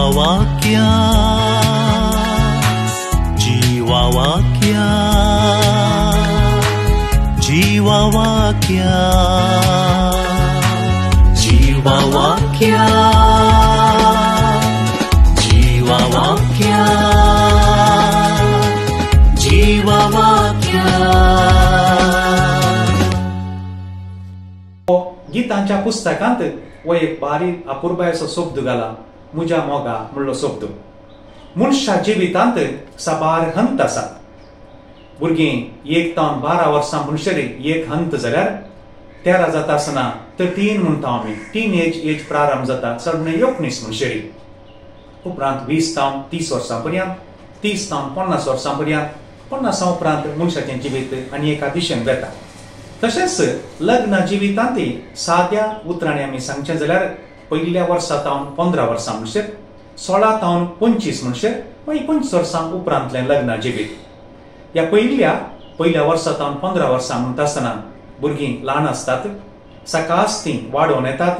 जीवावाक्या जीवावाक्या जीवावाक्या जीवावाक्या जीवावाक्या जीवावाक्या। गीतांच्या पुस्तकांत वो एक बारीक अपुर्बायसो शब्द घाला मुजा मोगा म्हणलो शब्द। मनशा जिवितांत साबार हंत आसा। भुरगीं 1 ते 12 वर्सां म्हणसरी एक हंत जाल्यार 13 जाता आसतना 13 म्हणटा आमी टीनेज एज प्रारंभ जाता 19 म्हणसरी। उपरांत 20 ते 30 वर्सां पर्यंत 30 ते 50 वर्सां पर्यंत 50 उपरांत मनशाचें जिवीत आनी एका दिशेन वता। तशेंच लग्न जिवितांतय साद्या उतरांनी आमी सांगचें जाल्यार पयल्या वर्सा ते 15 वर्सां म्हणसर 16 ते 25 म्हणसर मागीर 25 वर्सां उपरांतलें लग्न जिवीत। ह्या पयल्या वर्सा ते 15 वर्सां म्हणटा आसतना भुरगीं ल्हान आसतात, सकाळच तीं वाडोवन येतात,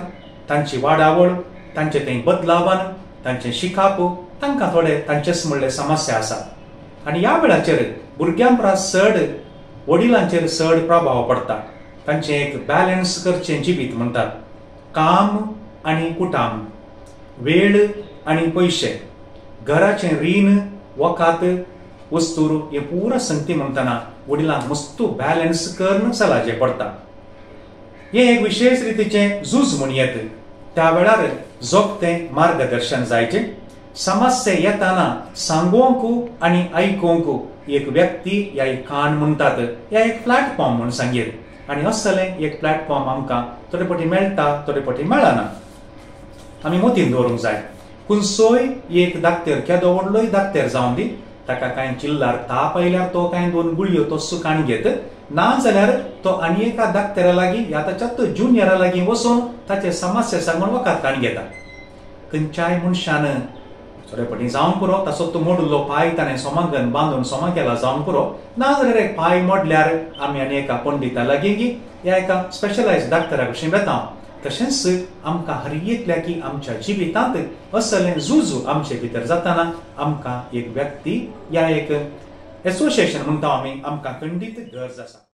तांची वाडावळ, तांचें तें बदलावन, तांचें शिकाप, तांकां थोडे तांचेच म्हणले समस्या आसात। आनी ह्या वेळाचेर भुरग्यां परस चड वडिलांचेर चड प्रभाव पडटा। तांचें एक बॅलन्स करचें जिवीत म्हणटात। काम आनी कुटाम, वेळ आनी पयशे, घराचें रीण, वखात, वस्तूर हे पुरो संगती म्हणटना वडिलांक मस्त बॅलन्स करून चलाचें पडटा। हे एक विशेष रितीचें झूज म्हूण येता। त्या वेळार जोगतें मार्गदर्शन जायचें। समस्या येताना सांगोंक आनी आयकोंक एक व्यक्ती या एक कान म्हणटात या एक प्लॅटफॉर्म म्हणून सांगेत। आनी असलें एक प्लॅटफॉर्म आमकां थोडे फावटी मेळटा, थोडे फावटी मेळना। आमी मतीन दवरूंक जाय खंयचोय एक दाक्तेर केदो व्हडलोय दाक्तेर जावं दी, ताका कांय चिल्लार ताप आयल्यार तो कांय 2 गुळयो तो सुकान घेत, ना जाल्यार तो आनी एका दाक्तेरा लागीं या ताच्यात जुनियरा लागीं वचून ताचे समस्या सांगून वखद काण घेता। खंयच्याय मनशान थोडे फावटी जावंक पुरो ताचो तो मोडुल्लो पांय ताणें सोमागन बांदून सोमा केला जावंक पुरो, ना जाल्यार एक पांय मोडल्यार आमी आनी एका पंडिता लागीं या एका स्पेशलायज्ड दाक्तरा कडसून वेता। तशेंच आमकां हर एकल्या की आमच्या जिवितांत असलें झूज आमचे भितर जाताना आमकां एक व्यक्ती या एक एसोसिएशन म्हणटा आमी आमकां खंडीत गरज आसा।